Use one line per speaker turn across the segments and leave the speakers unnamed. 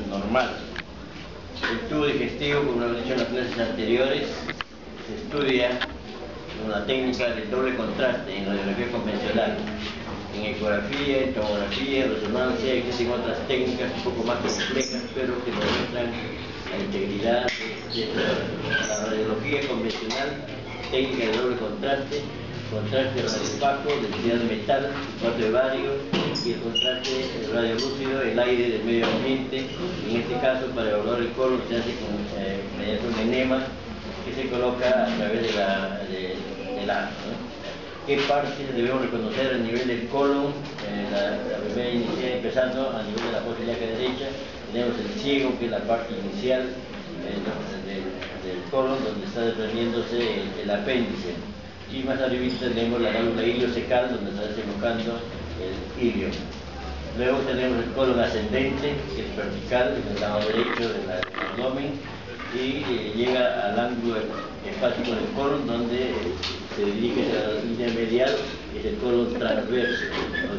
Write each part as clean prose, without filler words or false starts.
normal. El tubo digestivo, como hemos dicho en las clases anteriores, se estudia con la técnica de doble contraste en radiografía convencional. En ecografía, en tomografía, en resonancia, existen otras técnicas un poco más complejas, pero que demuestran la integridad de la radiología convencional, técnica de doble contraste, contraste radiopaco, densidad de metal, sulfato de bario, y el contraste radiolúcido, el aire del medio ambiente. En este caso, para evaluar el colon se hace mediante un enema que se coloca a través del ano, ¿no? ¿Qué partes debemos reconocer a nivel del colon? La primera inicial, empezando a nivel de la fosa ilíaca derecha, tenemos el ciego, que es la parte inicial del colon, donde está desprendiéndose el apéndice. Y más arriba tenemos la glándula iliocecal, donde está desembocando el ilio. Luego tenemos el colon ascendente, que es vertical, en el lado derecho del abdomen, y llega al ángulo hepático del colon, donde se dirige a la línea medial, que es el colon transverso,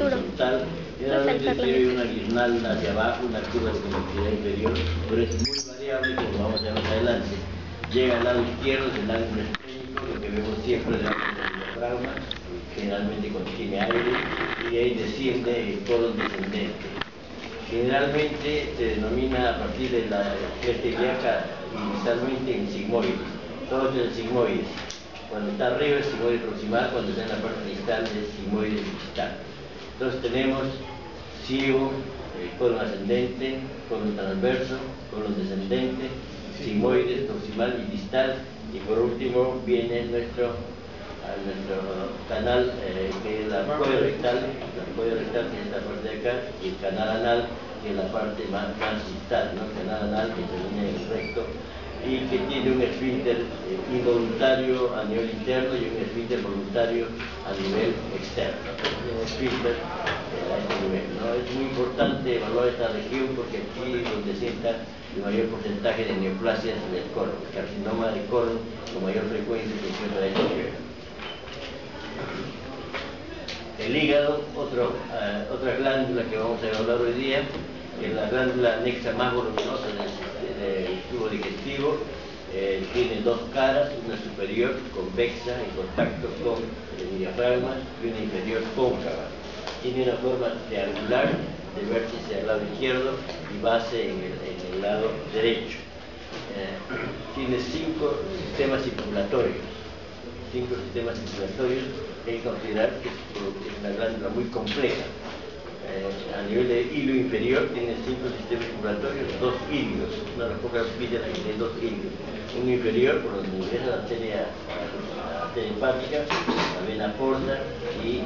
horizontal. Generalmente tiene una guirnalda hacia abajo, una curva de conectividad inferior, pero es muy variable, como vamos a ver más adelante. Llega al lado izquierdo, es el ángulo esférico, lo que vemos siempre debajo del diafragma, generalmente contiene aire, y ahí desciende el colon descendente. Generalmente se denomina a partir de la cresta ilíaca inicialmente en sigmoides. Todo esto es sigmoides. Cuando está arriba es sigmoide proximal, cuando está en la parte distal es sigmoide distal. Entonces tenemos ciego, colon ascendente, colon transverso, colon descendente, sigmoides proximal y distal, y por último viene nuestro canal, que es la cuello rectal, que es esta parte de acá, y el canal anal, que es la parte más distal, ¿no? El canal anal que termina en el recto y que tiene un esfínter involuntario a nivel interno y un esfínter voluntario a nivel externo. Un esfínter a este nivel, ¿no? Es muy importante evaluar esta región porque aquí es donde sienta el mayor porcentaje de neoplasias del colon. El carcinoma del colon con mayor frecuencia se encuentra a este nivel. El hígado, otra glándula que vamos a evaluar hoy día, que es la glándula anexa más voluminosa del tubo digestivo. Tiene dos caras, una superior convexa en contacto con el diafragma y una inferior cóncava. Tiene una forma triangular de vértice al lado izquierdo y base en el lado derecho. Tiene 5 sistemas circulatorios. Hay que considerar que es una glándula muy compleja. A nivel de hilo inferior tiene 5 sistemas circulatorios, 2 ilios, una de las pocas vísceras que tiene 2 ilios. Uno inferior, por donde ingresa la arteria hepática, la vena porta, y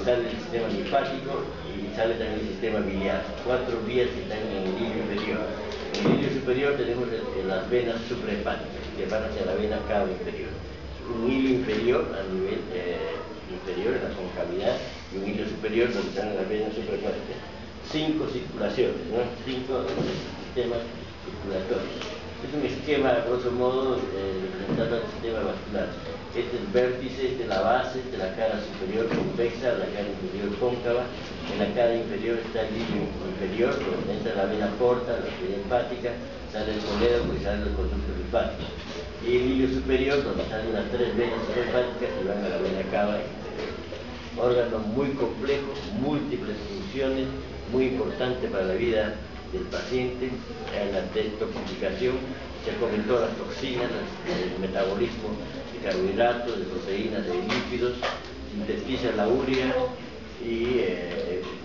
sale el sistema linfático y sale también el sistema biliar. 4 vías que están en el hilo inferior. En el hilo superior tenemos las venas suprahepáticas, que van hacia la vena cava inferior. Un hilo inferior a nivel inferior en la concavidad y un hilo superior donde están las venas suprahepáticas. 5 circulaciones, ¿no? 5 sistemas circulatorios. Es un esquema, grosso modo, representando al sistema vascular. Este es el vértice, esta es la base, esta es la cara superior convexa, la cara inferior cóncava. En la cara inferior está el hilo inferior, donde entra la vena porta, la vena hepática, sale el colédoco y sale el conducto linfático. Y el hilo superior, donde salen las 3 venas hepáticas y van a la vena cava inferior. Órgano muy complejo, múltiples funciones, muy importante para la vida del paciente, en la detoxificación, se comentó las toxinas, el metabolismo de carbohidratos, de proteínas, de lípidos, sintetiza la urea y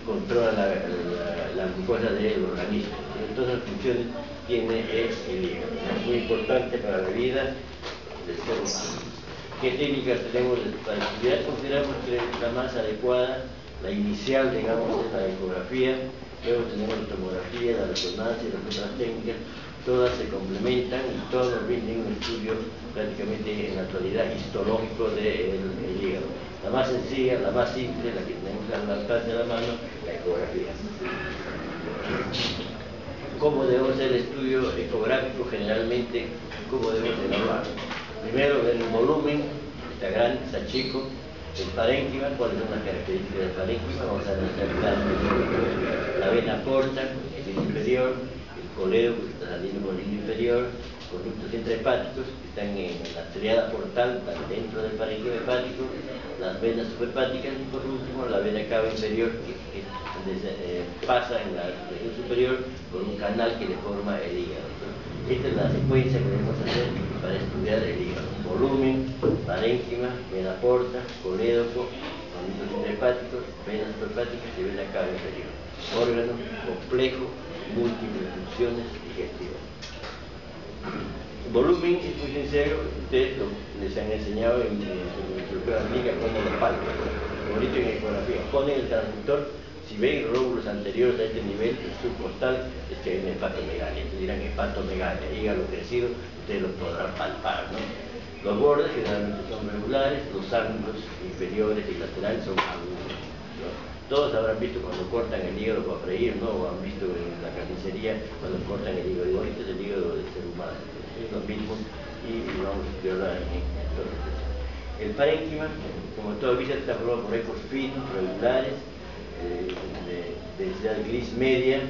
controla la glucosa del organismo. Todas las funciones tiene el hígado. Es muy importante para la vida del ser humano. ¿Qué técnicas tenemos para estudiar? Consideramos que la más adecuada, la inicial, digamos, es la ecografía. Luego tenemos la tomografía, la resonancia y las otras técnicas. Todas se complementan y todas nos brindan un estudio prácticamente en la actualidad histológico del hígado. La más sencilla, la más simple, la que tenemos al alcance de la mano, la ecografía. ¿Cómo debemos hacer el estudio ecográfico? Generalmente, ¿cómo debemos evaluarlo? Primero, ver el volumen, está grande, está chico. El parénquima, ¿cuáles son las características del parénquima? Vamos a analizar la vena porta, el inferior. inferior, el colédoco que está saliendo por el hilo inferior, conductos intrahepáticos que están en la triada portal, están dentro del parénquima hepático, las venas subhepáticas y por último la vena cava inferior que pasa en la región superior por un canal que le forma el hígado. Esta es la secuencia que debemos hacer para estudiar el hígado: volumen, parénquima, vena porta, colédoco, conductos intrahepáticos, venas subhepáticas y vena cava inferior. Órgano complejo, múltiples funciones digestivas. Volumen es muy sencillo, ustedes les han enseñado en su instrucción amiga cómo lo palpan. Como dicho en ecografía, ponen el transductor, si ven lóbulos anteriores a este nivel subcostal, es que hay una hepatomegalia. Entonces dirán hepatomegalia, hígado crecido, ustedes lo podrán palpar, ¿no? Los bordes generalmente son regulares, los ángulos inferiores y laterales son agudos, ¿no? Todos habrán visto cuando cortan el hígado para freír, ¿no? O han visto en la carnicería cuando cortan el hígado. Igual este es el hígado del ser humano, es lo mismo y vamos a explorar en todo esto. El parénquima, como toda vista, está formado por ecos finos, regulares, de densidad gris media,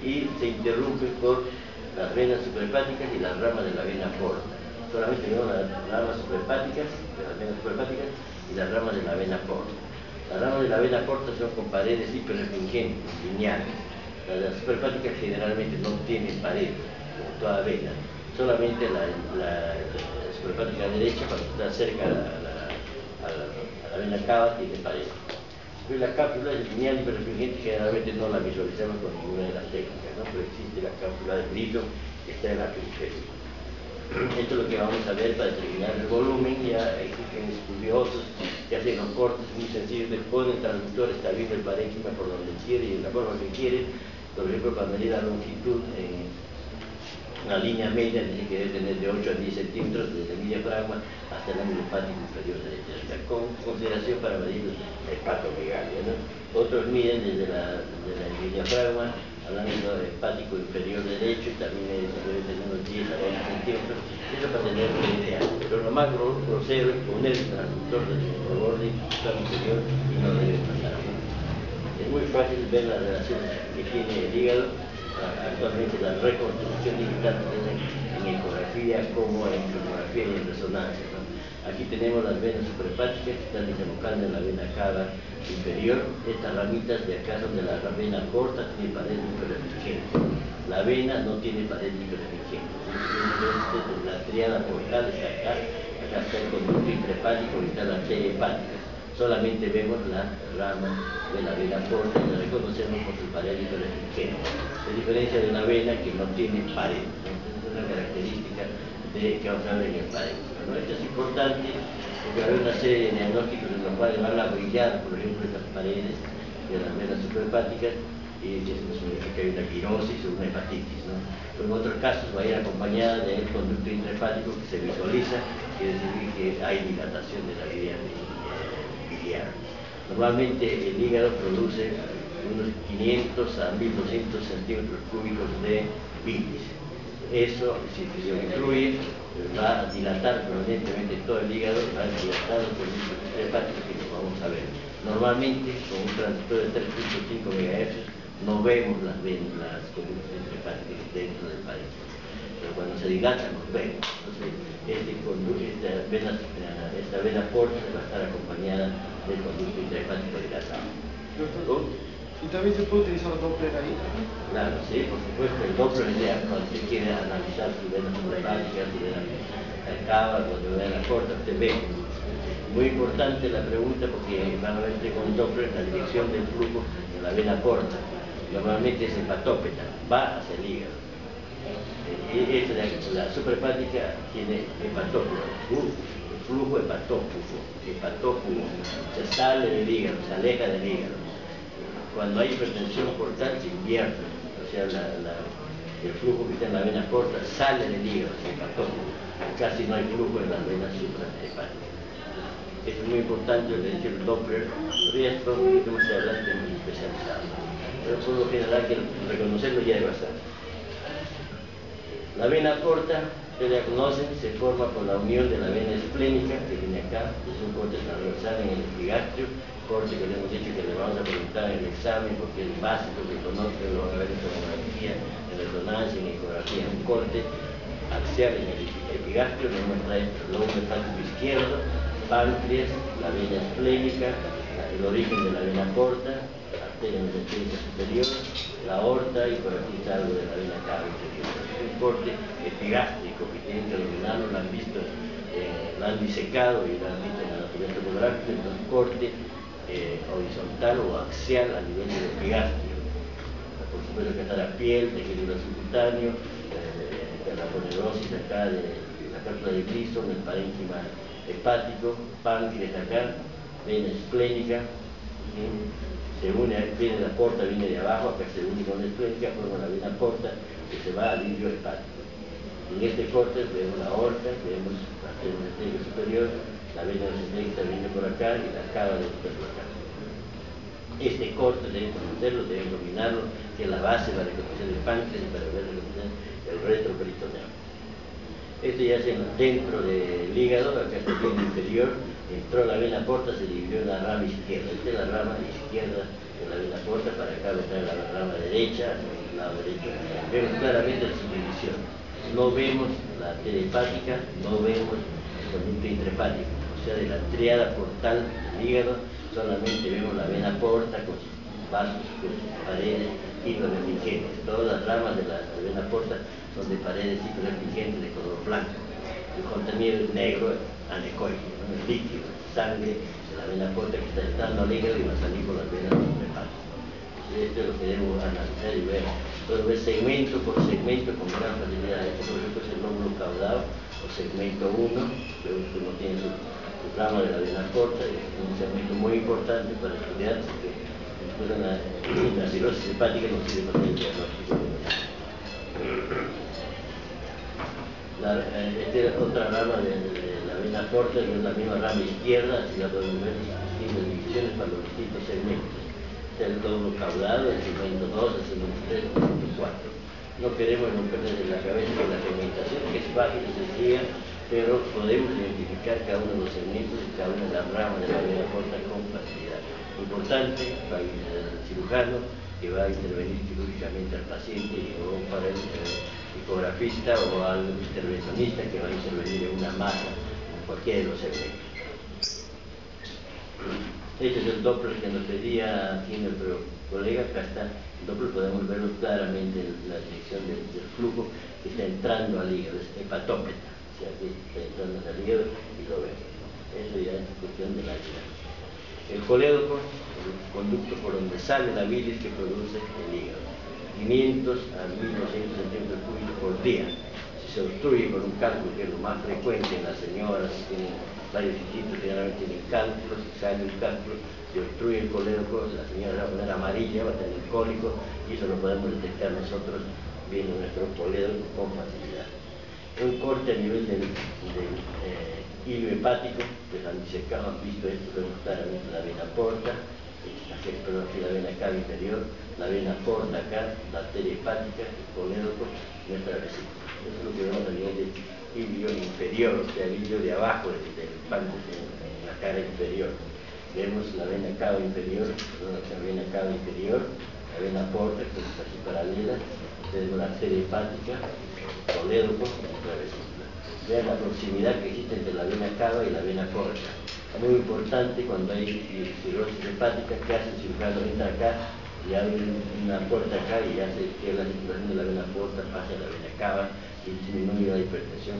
y se interrumpe por las venas suprahepáticas y las ramas de la vena porta. Solamente vemos las ramas suprahepáticas, de las venas suprahepáticas y las ramas de la vena porta. Las ramas de la vena porta son con paredes hiperrestringentes, lineales. Las suprahepáticas generalmente no tienen paredes, como toda vena. Solamente la suprahepática derecha, cuando está cerca a la vena cava, tiene paredes. La cápsula es lineal hiperrestringente, generalmente no la visualizamos con ninguna de las técnicas, ¿no? Pero existe la cápsula de brillo que está en la periferia. Esto es lo que vamos a ver para determinar el volumen. Ya existen estudiosos que hacen los cortes muy sencillos, le ponen el transductor, está viendo el parénquima por donde quiere y de la forma que quiere. Por ejemplo, para medir la longitud, una línea media dice que debe tener de 8 a 10 centímetros desde el diafragma hasta el ángulo hepático inferior derecho, o sea, con consideración para medir el hepatomegalia, ¿no? Otros miden desde el diafragma al ángulo hepático inferior derecho y también debe tener unos 10 a 20 centímetros, eso para tener una idea. Pero lo más grosero es poner el transductor del borde inferior y no debe pasar, ¿no? Es muy fácil ver las relaciones que tiene el hígado. Actualmente la reconstrucción digital en ecografía como en tomografía y en resonancia, ¿no? Aquí tenemos las venas suprahepáticas que están desembocando en la vena cava inferior. Estas ramitas de acá son de la vena porta, tiene pared hiperrestringente. La vena no tiene pared hiperrestringente. La triada portal está acá, acá está el conducto intrahepático y está la arteria hepática. Solamente vemos la rama de la vena porta y la reconocemos por su pared hiperrestringente. A diferencia de una vena que no tiene pared, ¿no? Es una característica que vamos a ver en el parénquima, ¿no? Esto es importante porque va a haber una serie de diagnósticos en los cuales van a brillar, por ejemplo, estas paredes de las venas suprahepáticas y eso significa que hay una pirosis o una hepatitis, ¿no? Pero en otros casos va a ir acompañada del conducto intrahepático que se visualiza, quiere decir que hay dilatación de la vía biliar. Normalmente el hígado produce unos 500 a 1200 centímetros cúbicos de bilis. Eso, si se incluye, va a dilatar permanentemente todo el hígado, va a dilatar los conductos intrahepáticos que lo vamos a ver. Normalmente, con un transductor de 3.5 MHz, no vemos las conductos intrahepáticos dentro del parénquima. Pero cuando se dilatan, los vemos. Entonces, esta vena porta va a estar acompañada del conducto intrahepático dilatado.
Doctor, ¿y también se puede utilizar el Doppler ahí?
Claro, sí, por supuesto. El Doppler es ideal cuando usted quiere analizar su vena suprahepática, su vena cava, cuando vena corta, usted ve. Muy importante la pregunta porque van a ver con el Doppler la dirección del flujo de la vena porta. Normalmente es hepatópeta, va hacia el hígado. La suprahepática tiene hepatópulo, flujo hepatópulo, se sale del hígado, se aleja del hígado. Cuando hay hipertensión portal se invierte, o sea, el flujo que está en la vena porta sale del hígado, el hepatópulo. Casi no hay flujo en las venas suprahepáticas. Eso es muy importante, de hecho el Doppler podría estar un poquito más adelante muy especializado. Pero por lo general que reconocerlo ya es bastante. La vena porta, ustedes la conocen, se forma por la unión de la vena esplénica, que viene acá, es un corte transversal en el epigastrio, corte que le hemos dicho que le vamos a preguntar en el examen porque es básico que conozcan, lo van a ver en tomografía, en avance en ecografía. Un corte axial en el epigastrio nos muestra esto: el lóbulo hepático izquierdo, páncreas, la vena esplénica, el origen de la vena porta, arteria mesentérica superior, la aorta, y por aquí está algo de la vena cava inferior. Un corte epigástrico que tienen que dominarlo, lo han visto, lo han disecado y lo han visto en la anatomía tomográfica. Entonces, un corte horizontal o axial a nivel del epigastrio. Por supuesto que está la piel, tejido subcutáneo, la ponerosis acá de la cápsula de Gleason, el parénquima hepático, páncreas acá, vena esplénica, se une, viene la porta, viene de abajo, acá se une con la esplénica, forma la vena porta que se va al lirio hepático. En este corte vemos la aorta, vemos la arteria mesentérica superior, la vena mesentérica viene por acá y la cava de por acá. Este corte deben conocerlo, deben dominarlo, que es la base para reconocer el páncreas y para reconocer el retroperitoneal. Esto ya es dentro del hígado, acá está el hígado inferior, entró la vena porta, se dividió en la rama izquierda. Esta es la rama izquierda de la vena porta, para acá está la rama derecha, el lado derecho. Vemos claramente la subdivisión. No vemos la arteria hepática, no vemos el conducto intrahepático. O sea, de la triada portal del hígado, solamente vemos la vena porta con sus vasos, con sus paredes hiperrefringentes. Todas las ramas de la vena porta son de paredes hiperrefringentes de color blanco. El contenido es negro, anecoico, ¿no? El líquido, sangre de la vena porta que está entrando al hígado y va a salir por las venas hepáticas. Esto es lo que debemos analizar y ver. Puedo ver segmento por segmento con gran facilidad. Este, por ejemplo, es el lóbulo caudal o segmento 1. Vemos que uno tiene su rama de la vena porta, y es un segmento muy importante para estudiar, porque después la cirrosis hepática nos sirve para el diagnóstico. Esta es otra rama de la vena porta, que es la misma rama izquierda, así la podemos ver distintas divisiones para los distintos segmentos. Este es el lóbulo caudal, el segmento 2, el segmento 3, el segmento 4. No queremos no perder de la cabeza que la segmentación, que es fácil y sencilla, pero podemos identificar cada uno de los segmentos y cada una de las ramas de la vena porta con facilidad. Importante para el cirujano que va a intervenir quirúrgicamente al paciente, o para el ecografista o al intervencionista que va a intervenir en una masa en cualquiera de los segmentos. Este es el Doppler que nos pedía aquí nuestro colega. Acá está el Doppler, podemos verlo claramente en la dirección del flujo que está entrando al hígado, es hepatópeta, o sea que está entrando al hígado y lo vemos. Eso ya es cuestión de la dinámica. El colédoco, el conducto por donde sale la bilis que produce el hígado, 500 a 1200 centímetros cúbicos por día. Si se obstruye por un cálculo, que es lo más frecuente en las señoras que tienen varios hijitos, generalmente tienen cálculos, si sale un cálculo, si obstruye el colédoco, la señora va a poner amarilla, va a tener cólico, y eso lo podemos detectar nosotros viendo nuestro colédoco con facilidad. Un corte a nivel del hilo hepático, que han disecado, han visto esto, vemos claramente la vena porta, aquí la vena cava inferior, la vena porta acá, la arteria hepática, el colédoco, nuestra vesícula. Eso es lo que vemos a nivel del hilo inferior, o sea, el hilo de abajo del páncreas en la cara inferior. Vemos la vena cava inferior, la vena cava inferior, la vena porta, que está así paralela, tenemos la arteria hepática, colédoco y nuestra vesícula. Vean la proximidad que existe entre la vena cava y la vena porta. Muy importante cuando hay cirrosis hepática, que hace el cirujano, entra acá y abre una puerta acá y hace que la circulación de la vena porta pase a la vena cava y disminuye la hipertensión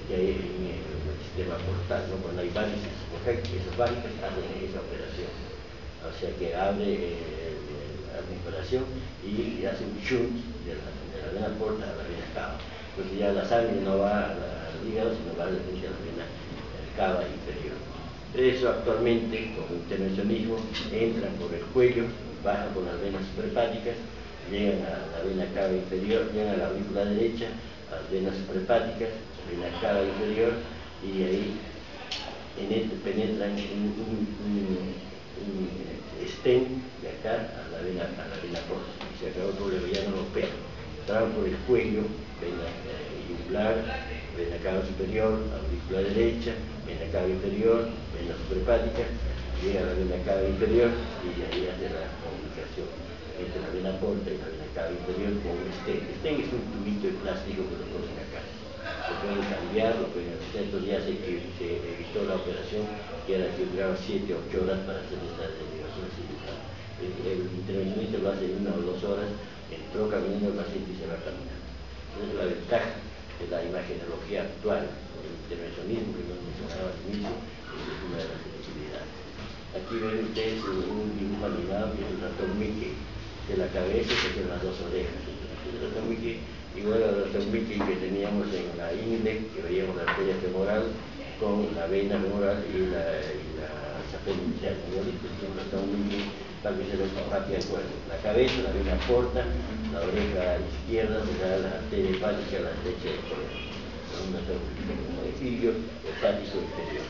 que hay en el sistema portal, ¿no? Cuando hay varices, esas varices hacen esa operación. O sea que abre la operación y hace un shunt de la vena porta a la vena cava. Entonces ya la sangre no va al hígado, sino va a la vena cava inferior. Eso actualmente, con intervencionismo, entran por el cuello, bajan por las venas suprahepáticas, llegan a la vena cava inferior, llegan a la aurícula derecha, a las venas suprahepáticas, vena cava inferior, y ahí penetran un stent de acá a la vena porta. Y se acabó el problema, ya no lo operan. Entraron por el cuello, vena yugular, vena cava superior, aurícula derecha, vena cava inferior, vena suprahepática, llega a la vena cava inferior y de ahí hace la comunicación entre la vena porta y la vena cava inferior con un stent. Stent es un tubito de plástico que lo ponen acá. Lo pueden cambiar, lo pueden hacer. Estos días se evitó la operación que era que duraba 7 o 8 horas para hacer esta derivación cirúrgica. El intervencionista lo hace en 1 o 2 horas, entró caminando el paciente y se va a caminar. Esa es la ventaja de la imagenología actual, el intervencionismo que nos mencionaba al inicio, es una de las utilidades. Aquí ven ustedes un dibujo animado que es el ratón Mickey, de la cabeza que son las 2 orejas. El ratón Mickey igual al ratón Mickey que teníamos en la ingle, que veíamos la arteria femoral con la vena femoral y la sapela inicial. Un ratón Mickey para que se ve rápido el cuerpo. La cabeza, la vena porta, la oreja izquierda será la arteria hepática, la derecha del corazón. Un efilio hepático exterior.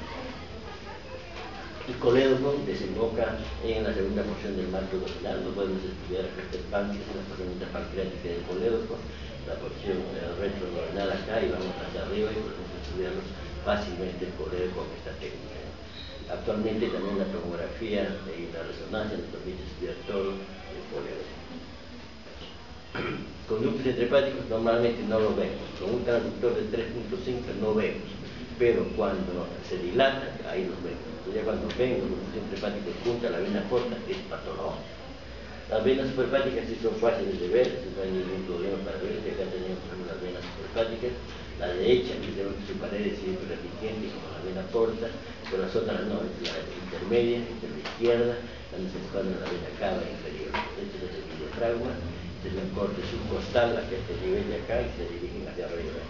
El colédoco desemboca en la segunda porción del marco abdominal. No podemos estudiar el páncreas en la porción pancreática del colédoco, la porción retroabdominal acá, y vamos hacia arriba y podemos estudiarlos fácilmente el colédoco con esta técnica. Actualmente también la tomografía y la resonancia nos permite estudiar todo el colédoco. Conductos intrahepáticos normalmente no lo vemos. Con un transductor de 3.5 no vemos, pero cuando se dilata, ahí los vemos. Entonces ya cuando ven los conductos intrahepáticos junto a la vena porta, es patológico. Las venas superhepáticas sí son fáciles de ver, no hay ningún problema para ver. Acá tenemos las venas superhepáticas. La derecha, que tenemos su pared siempre repitiente, como la vena porta, pero las otras no, es la intermedia, entre la izquierda, donde se encuentra la vena cava inferior. Este es el diafragma. Es un corte subcostal a este nivel de acá y se dirigen hacia arriba.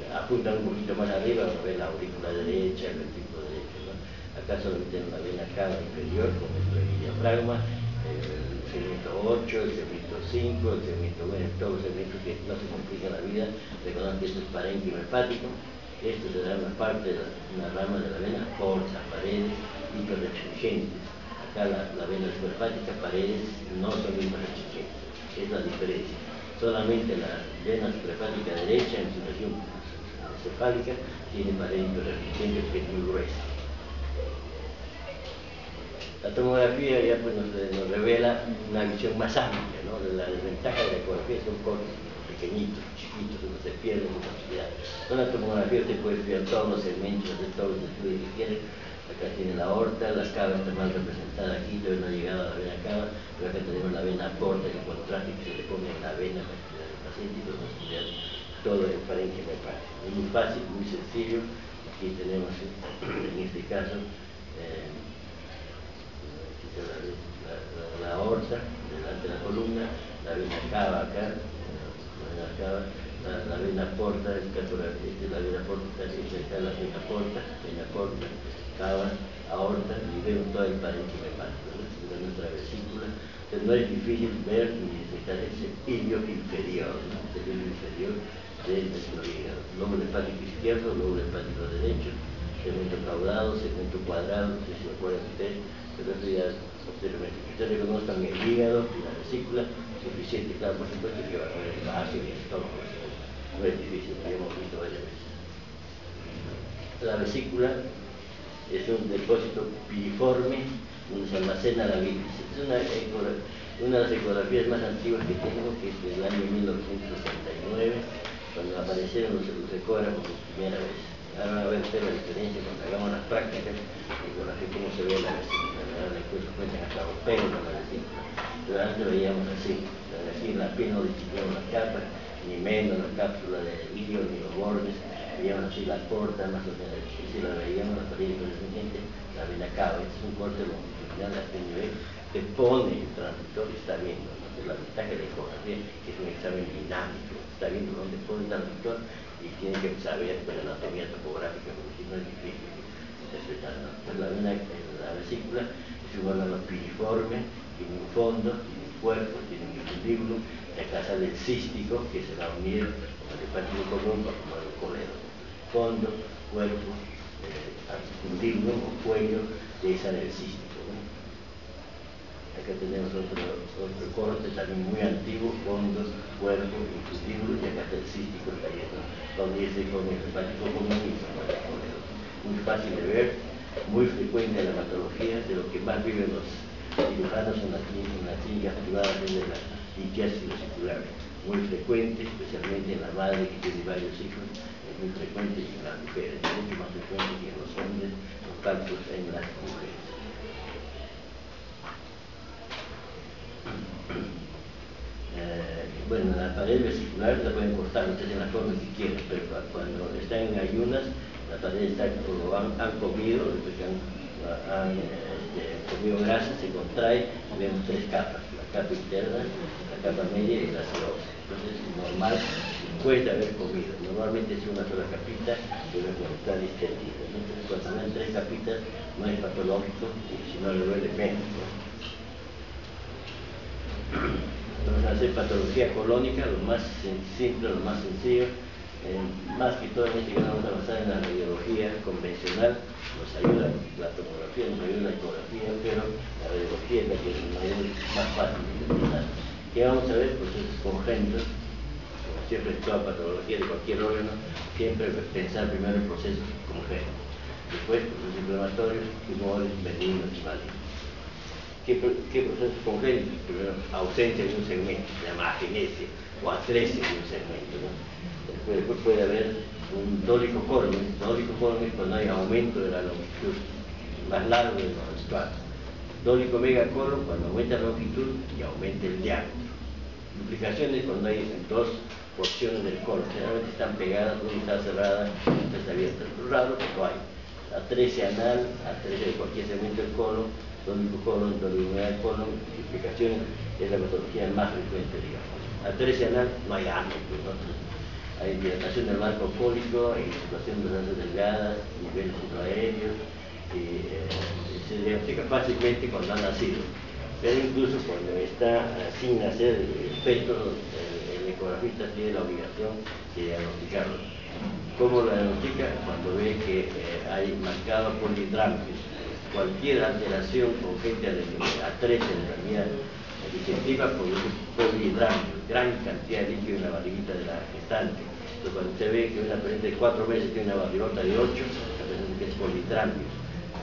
Apuntan un poquito más arriba, uno ve la aurícula derecha, el ventrículo derecho, ¿no? Acá solamente tenemos la vena cava inferior con nuestro diafragma, el segmento 8, el segmento 5, el segmento 9, todos los segmentos que no se complican la vida. Recordad que esto es parénquima hepático. Esto será una parte de una rama de la vena porta, paredes hiperrestringentes. Acá la vena superhepática, paredes no son hiperrestringentes. Es la diferencia. Solamente la vena superhepática derecha en su región cefálica tiene pared hiperrestringente que es muy gruesa. La tomografía ya pues nos revela una visión más amplia, ¿no? La desventaja de la ecografía son cortes pequeñitos, chiquitos, donde se pierde su facilidad. Con la tomografía usted puede estudiar todos los segmentos, hacer todos los estudios que quiere. Acá tiene la aorta, la cava está mal representada aquí, todavía no ha llegado a la vena cava, pero acá tenemos la vena porta, el contraste que se le pone en la vena para estudiar al paciente y podemos estudiar todo el parénquima hepático. Es muy fácil, muy sencillo. Aquí tenemos, en este caso, la aorta delante de la columna, la vena cava acá, la vena porta, esta es la vena porta, está la vena porta, cava, aorta, y vemos todo el parénquima hepático, ¿no? De nuestra vesícula. Entonces no es difícil ver ni detectar el sepilio inferior, ¿no? El sepilio inferior de nuestro hígado. Lóbulo hepático izquierdo, lóbulo hepático derecho, segmento caudado, segmento cuadrado, no sé si se acuerdan ustedes, pero eso ya posteriormente. Que ustedes reconozcan el hígado y la vesícula, suficiente, claro, por supuesto que va a haber el vaso y el estómago. No es difícil, lo hemos visto varias veces. La vesícula es un depósito piriforme donde se almacena la bilis. Es una de las ecografías más antiguas que tengo, que es del año 1969, cuando aparecieron los ecógrafos por primera vez. Ahora van a ver ustedes la diferencia cuando hagamos las prácticas de ecografía, cómo se ve la vesícula. Ahora después se cuentan hasta los pelos de la vesícula. Pero antes veíamos así, aquí en la piel no distinguíamos las capas, ni menos la cápsula de vidrio, ni los bordes. Veíamos así la porta, más o menos, y si la veíamos la pared hiperrestringente, la vena cava. Este es un corte longitudinal a este nivel que pone el transductor y está viendo, ¿no? La ventaja de la ecografía es un examen dinámico, está viendo dónde pone el transductor y tiene que saber pues, la anatomía topográfica, porque si no es difícil interpretar, ¿no? Pues la vesícula es un órgano piriforme, tiene un fondo, tiene un cuerpo, tiene un infundíbulo, y acá sale el cístico que se va a unir con el hepático común para formar un colédoco. Fondo, cuerpo, infundíbulo o cuello, y ahí sale el cístico, ¿no? Acá tenemos otro corte también muy antiguo, fondo, cuerpo, infundíbulo, y acá está el cístico, donde se pone el hepático común y se forma el colédoco. Muy fácil de ver, muy frecuente en la patología, de lo que más viven los cirujanos en las clínicas privadas es de la litiasis vesicular, muy frecuente, especialmente en la madre que tiene varios hijos, es muy frecuente en las mujeres, mucho más frecuente que en los hombres, los cálculos en las mujeres. Bueno, la pared vesicular la pueden cortar ustedes en la forma que quieran, pero cuando están en ayunas, la pared está, o han comido, después que han comido grasa, se contrae y vemos tres capas, la capa interna, la capa media y la serosa. Entonces es normal, después de haber comido. Normalmente es una sola capita, pero cuando está distendida. Entonces cuando ven tres capitas no es patológico, y si no le duele menos, ¿no? Vamos a hacer patología colónica, lo más simple, lo más sencillo. Más que todo en este caso vamos a basar en la radiología convencional, nos ayuda la tomografía, nos ayuda la ecografía, pero la radiología es la que nos ayuda más fácil de determinar. ¿Qué vamos a ver? Procesos congénitos, como siempre en toda patología de cualquier órgano, siempre pensar primero en procesos congénitos, después procesos inflamatorios, tumores, benignos y malignos. ¿Qué procesos congénitos? Primero, ausencia de un segmento, se llama agenesia, o atresia de un segmento, ¿no? Después puede haber un dólico colon cuando hay aumento de la longitud, más largo de lo habitual. Dólico megacolon cuando aumenta la longitud y aumenta el diámetro. Duplicaciones cuando hay dos porciones del colon, generalmente están pegadas, una está cerrada, otra está abierta. Es raro, pero hay. Atresia anal, atresia de cualquier segmento del colon, dólico colon, dólico megacolon, duplicaciones es la patología más frecuente, digamos. Atresia anal no hay ano, ¿no? Hay dilatación del marco cólico, hay situación de las delgadas, niveles intraaéreos, se diagnostica fácilmente cuando ha nacido, pero incluso cuando está sin nacer el feto, el ecografista tiene la obligación de diagnosticarlo. ¿Cómo lo diagnostica? Cuando ve que hay marcado polihidramnios, cualquier alteración congénita de atresia de la vía digestiva produce polihidramnios, gran cantidad de líquido en la barriguita de la gestante. Entonces, cuando usted ve que una paciente de 4 meses tiene una barrigota de 8, la persona que es polihidramnios.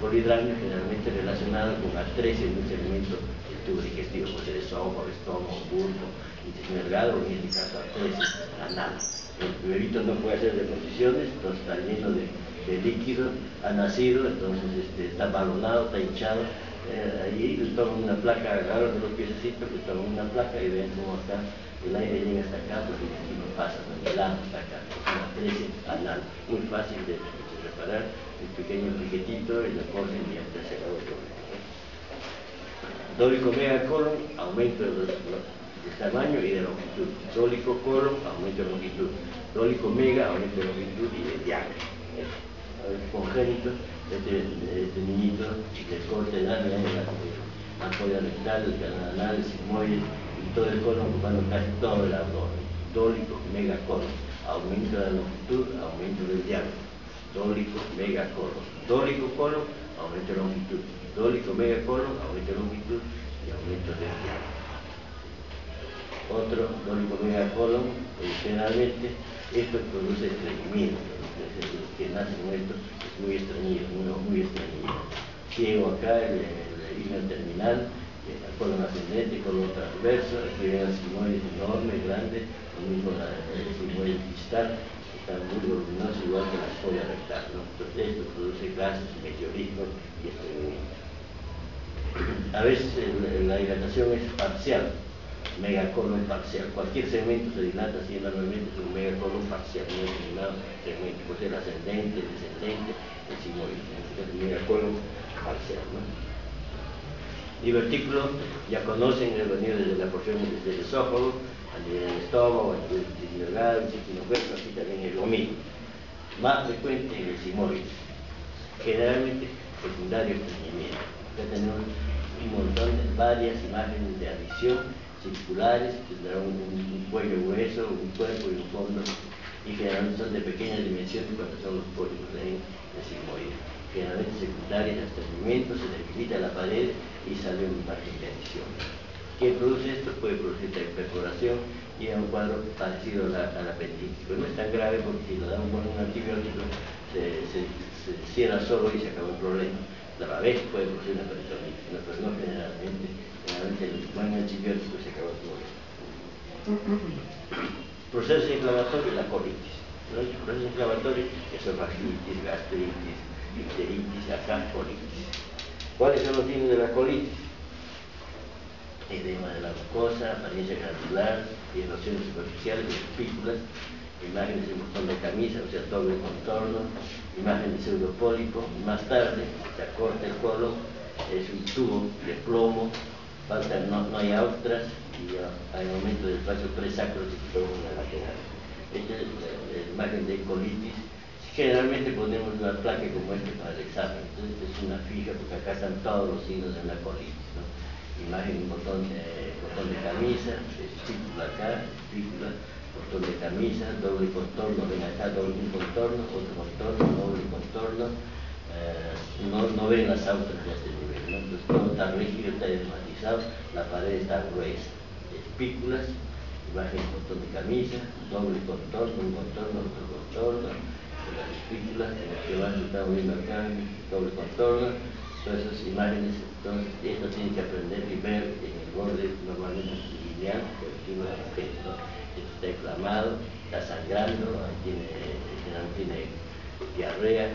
Polihidramnios generalmente relacionado con atresia en un segmento del tubo digestivo, puede ser esófago, estómago, bulbo, intestino delgado, o en este caso atresia anal. El bebito no puede hacer deposiciones, entonces está lleno de líquido, ha nacido, entonces está balonado, está hinchado. Allí le toman una placa, agarran los piececitos, le toman una placa y ven cómo acá el aire llega hasta acá, porque el intestino pasa, ¿no? El ano hasta acá, es una atresia anal, muy fácil de reparar, un pequeño piquetito y lo cogen y ya está cerrado el problema, ¿no? Dólico megacolon, aumento de tamaño y de longitud. Dólico colon, aumento de longitud. Dólico mega, aumento de longitud y de diámetro. Congénito, este niñito de corte de área, la ampolla rectal, el canal anal, el sigmoide y todo el colon ocupando casi todo el abdomen. Dólico megacolon, aumento de la longitud, aumento del diámetro. Dólico megacolon. Dólico colon, aumento de longitud. Dólico megacolon, aumento de longitud y aumento del diámetro. Otro dólico megacolon, generalmente esto produce estreñimiento. El que nace con esto es muy estreñido, muy estreñido. Ciego acá, el hígado terminal, el colon ascendente, colon transverso, aquí ven el sigmoide enorme, grande, lo mismo el sigmoide distal, está muy voluminoso igual que la ampolla rectal, ¿no? Entonces esto produce gases, meteorismo y estreñimiento. A veces la dilatación es parcial, megacolon parcial. Cualquier segmento se dilata así enormemente, es un megacolon parcial, un determinado segmento, puede ser ascendente, descendente, el sigmoide, es un megacolon parcial, ¿no? Divertículo, ya conocen el venido desde la porción del esófago, al nivel del estómago, al nivel del delgado, el intestino grueso, aquí también es lo mismo. Más frecuente en el sigmoide, generalmente secundario estreñimiento. Acá tenemos un montón de varias imágenes de adición circulares, tendrá un cuello grueso, un cuerpo y un fondo, y generalmente son de pequeñas dimensiones cuando son los pólipos en el sigmoide. Generalmente secundarias de estreñimiento, se debilita la pared y sale un margen de adición. ¿Qué produce esto? Puede producir perforación y es un cuadro parecido al apendítico. No es tan grave porque si lo damos con un antibiótico se cierra solo y se acabó el problema. La vez puede producir una peritonitis, ¿no? Pero no generalmente. Generalmente el buen antibiótico se acabó el problema. Proceso inflamatorio, la colitis. ¿No? El proceso inflamatorio, esofagitis, gastritis, icteritis, acá colitis. ¿Cuáles son los signos de la colitis? Edema de la mucosa, apariencia granular, erosiones superficiales, espículas, imágenes en botón de camisa, o sea, doble contorno, imagen de pseudopólipo, y más tarde se acorta el colon, es un tubo de plomo, no hay austras, y al momento del espacio presacro se quitó una lateral. Esta es la imagen de colitis. Generalmente ponemos una placa como esta para el examen, entonces es una fija, porque acá están todos los signos de una colitis, ¿no? Imagen, botón de camisa, espícula acá, espícula, botón de camisa, doble contorno, ven acá, doble contorno, otro contorno, doble contorno, no ven las austras de este nivel, ¿no? Entonces todo está rígido, está desmatizado, la pared está gruesa. Espículas, imagen, botón de camisa, doble contorno, un contorno, otro contorno, las espículas, en el que van, estamos viendo acá, doble contorno. Todas esas imágenes, entonces esto tiene que aprender y ver en el borde normalmente lineal, que aquí no es objeto, ¿no? Esto está inflamado, está sangrando, ahí tiene diarrea,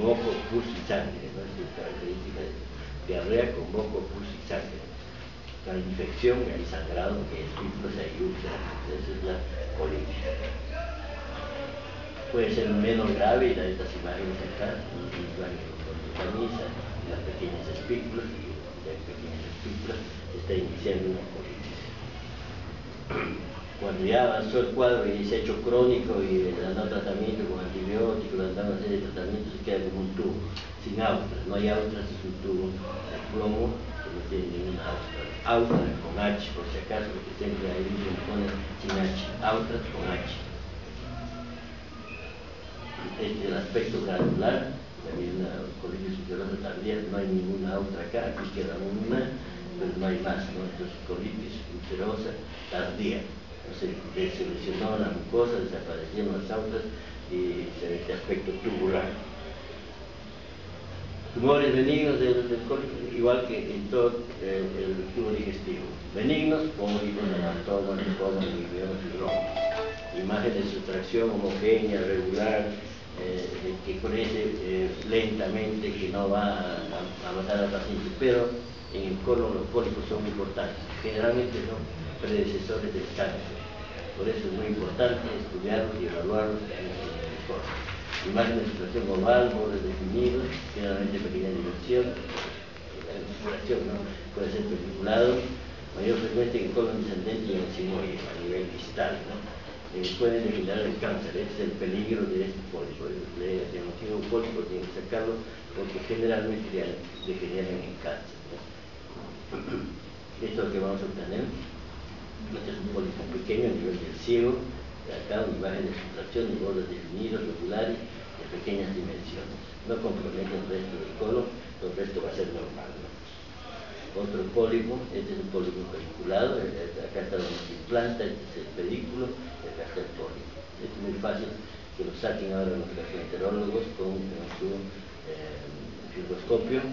moco, pus y sangre, ¿no? Esta es la característica de diarrea con moco, pus y sangre. Hay infección, hay sangrado, hay espículas, hay úlceras, esa es la colitis. Puede ser menos grave, y da estas imágenes acá, imágenes de camisa, las pequeñas espículas, está iniciando una colitis. Cuando ya avanzó el cuadro y se ha hecho crónico y le han dado tratamiento con antibióticos, le han dado una serie de tratamientos, se queda como un tubo, sin austras. No hay austras, es un tubo de plomo que no tiene ninguna austra. Austras con H, por si acaso, porque siempre ahí se pone sin H, austras con H. Este es el aspecto granular, también una colitis ulcerosa tardía, no hay ninguna otra acá, aquí queda una, pero no hay más, ¿no? Entonces colitis ulcerosa tardía, no se lesionó la mucosa, desaparecieron las austras y se ve este aspecto tubular. Tumores benignos del cólico, igual que en todo el tubo digestivo. Benignos, pólipos, hematomas, linfomas, linfomas, fibromas. Imagen de sustracción homogénea, regular, que crece lentamente, que no va a matar al paciente, pero en el colon los pólipos son muy importantes. Generalmente son predecesores del cáncer. Por eso es muy importante estudiarlos y evaluarlos en el colon. Imagen de sustracción oval, bordes definidos, generalmente pequeña dimensión, la sustracción, ¿no? Puede ser peliculado, mayor frecuencia en el colon descendente y en el sigmoide, a nivel distal, ¿no? Pueden degenerar el cáncer, ese es el peligro de este pólipo. Le diagnostica un pólipo, tiene que sacarlo porque generalmente degeneran en cáncer, ¿no? Esto es lo que vamos a obtener. Este es un pólipo pequeño a nivel del ciego. Acá una imagen de sustracción de bordes definidos, regulares, de pequeñas dimensiones. No compromete el resto del colon, el resto va a ser normal, ¿no? Otro pólipo, este es un pólipo pediculado, acá está donde se implanta, este es el pedículo, y acá está el pólipo. Es muy fácil que lo saquen ahora los gastroenterólogos con su fibroscopio.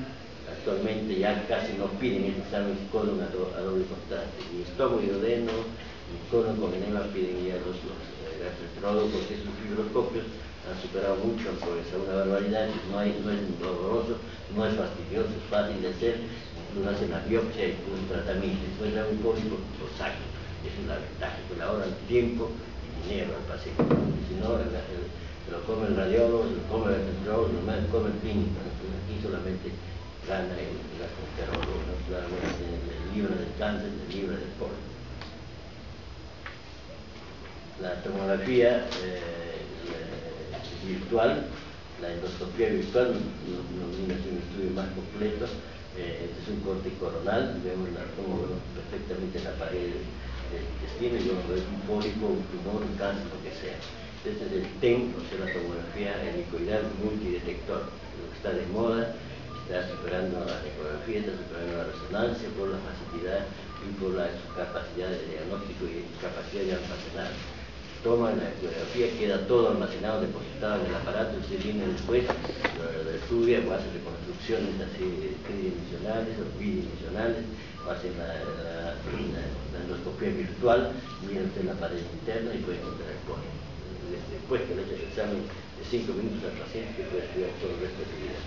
Actualmente ya casi no piden este examen de colon a doble contraste, ni estómago y duodeno, ni colon con enema piden ya los gastroenterólogos, porque sus fibroscopios han superado mucho, progresado una barbaridad, no es doloroso, no es fastidioso, es fácil de hacer. Uno hace una biopsia y un tratamiento, después de un pólipo lo sacan. Esa es la ventaja, que le ahorran tiempo y dinero al paciente. Si no, se lo come el radiólogo, se lo come el gastroenterólogo, se lo come el clínico. Entonces aquí solamente gana el gastroenterólogo, ¿no? Claramente el libro del cáncer, el libro del pólipo. La tomografía virtual, la endoscopía virtual, nos viene un estudio más completo. Este es un corte coronal, vemos cómo vemos perfectamente la pared del intestino y vemos un pólipo, un tumor, un cáncer, lo que sea. Este es el TEM, o sea, la tomografía helicoidal multidetector, lo que está de moda, está superando la ecografía, está superando la resonancia por la facilidad y por su capacidad de diagnóstico y capacidad de almacenar. toma la ecografía, queda todo almacenado, depositado en el aparato, se viene después, lo estudia, hace reconstrucciones así tridimensionales o bidimensionales, hace la endoscopia virtual, mira usted la pared interna y puede encontrar el cono. Después que le echa el examen de 5 minutos al paciente, que puede estudiar todo el resto de su vida.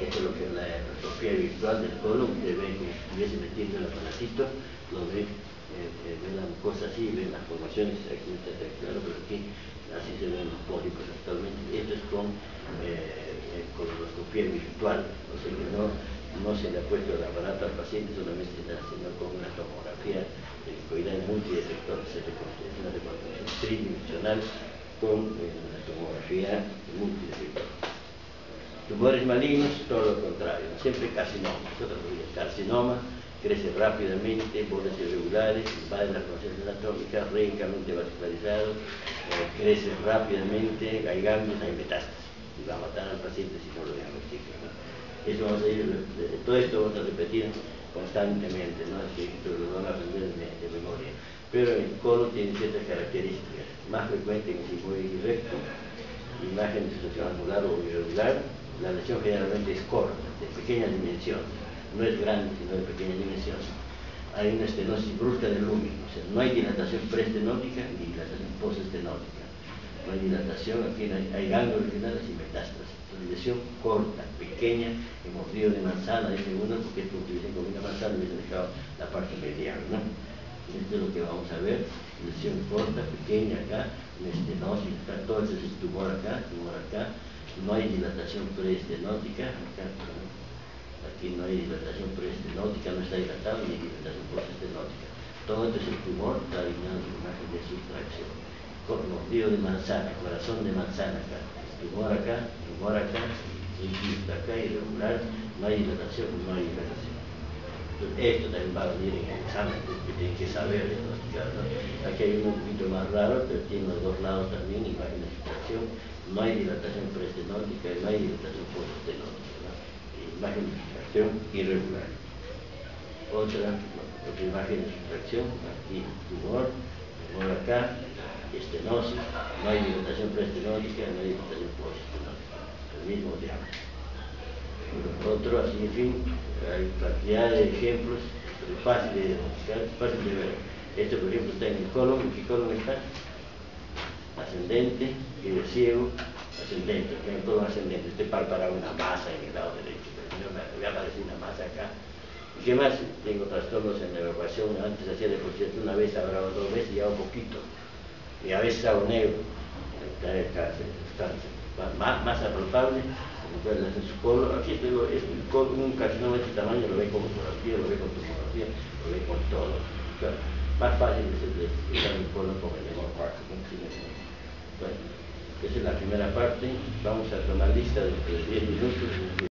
Esto es lo que es la endoscopia virtual del colon. Usted ve como si estuviese metiendo el aparatito, lo ve, ve la mucosa así, ve las formaciones, aquí no está tan claro, pero aquí así se ven los pólipos actualmente. Esto es con colonoscopia virtual, o sea que no se le ha puesto el aparato al paciente, solamente se está haciendo con una tomografía helicoidal multidetector, es una reconstrucción tridimensional con una tomografía multidetector. Tumores malignos, todo lo contrario, siempre carcinoma. El carcinoma crece rápidamente, bordes irregulares, invade las formaciones anatómicas, ricamente vascularizados, crece rápidamente, hay ganglios, hay metástasis, y va a matar al paciente si no lo diagnostica, ¿no? Eso vamos a ir, todo esto vamos a repetir constantemente, ¿no? Así que lo van a aprender de memoria. Pero el colon tiene ciertas características, más frecuente en el sigmoide y recto, imagen de situación angular o irregular. La lesión generalmente es corta, de pequeña dimensión, no es grande, sino de pequeña dimensión. Hay una estenosis brusca del lúmen, o sea, no hay dilatación preestenótica ni dilatación postestenótica. No hay dilatación, aquí hay ganglios regionales y metástasis. Una lesión corta, pequeña, en mordido de manzana, dice uno, porque esto utilicen con una manzana y hubiesen dejado la parte medial, ¿no? Esto es lo que vamos a ver, lesión corta, pequeña acá, una estenosis, acá, todo ese es el tumor acá, no hay dilatación preestenótica, acá, aquí no hay dilatación preestenótica, no está dilatado ni dilatación postestenótica. Todo esto es el tumor, está eliminando la imagen de sustracción. Con mordido de manzana, corazón de manzana acá, tumor acá, acá, irregular, no hay dilatación, no hay dilatación. Esto también va a venir en el examen, que tienen que saber diagnosticar, ¿no? Aquí hay uno un poquito más raro, pero tiene los dos lados también, imagen de sustracción, no hay dilatación preestenótica, no hay dilatación postestenótica, ¿no? Imagen de sustracción irregular. Otra imagen de sustracción, aquí tumor acá, estenosis, no hay dilatación preestenótica, no hay dilatación postestenótica, el mismo diagnóstico. Otro, así, en fin, hay cantidad de ejemplos, pero fácil de identificar, fácil de ver. Este, por ejemplo, está en el colon. ¿En qué colon está? Ascendente, y ciego, ascendente, en el colon ascendente. Usted palpará una masa en el lado derecho, pero me va a aparecer una masa acá. ¿Y qué más? Tengo trastornos en la evacuación. Antes hacía deposición una vez, ahora 2 veces y hago poquito. Y a veces hago negro. Masa palpable. En su colon, aquí tengo un carcinoma de este tamaño, lo ve con ecografía, lo ve con tomografía, lo ve con todo. O sea, más fácil es identificar el colon con el hemorragia. Bueno, esa es la primera parte. Vamos a tomar lista de 10 minutos.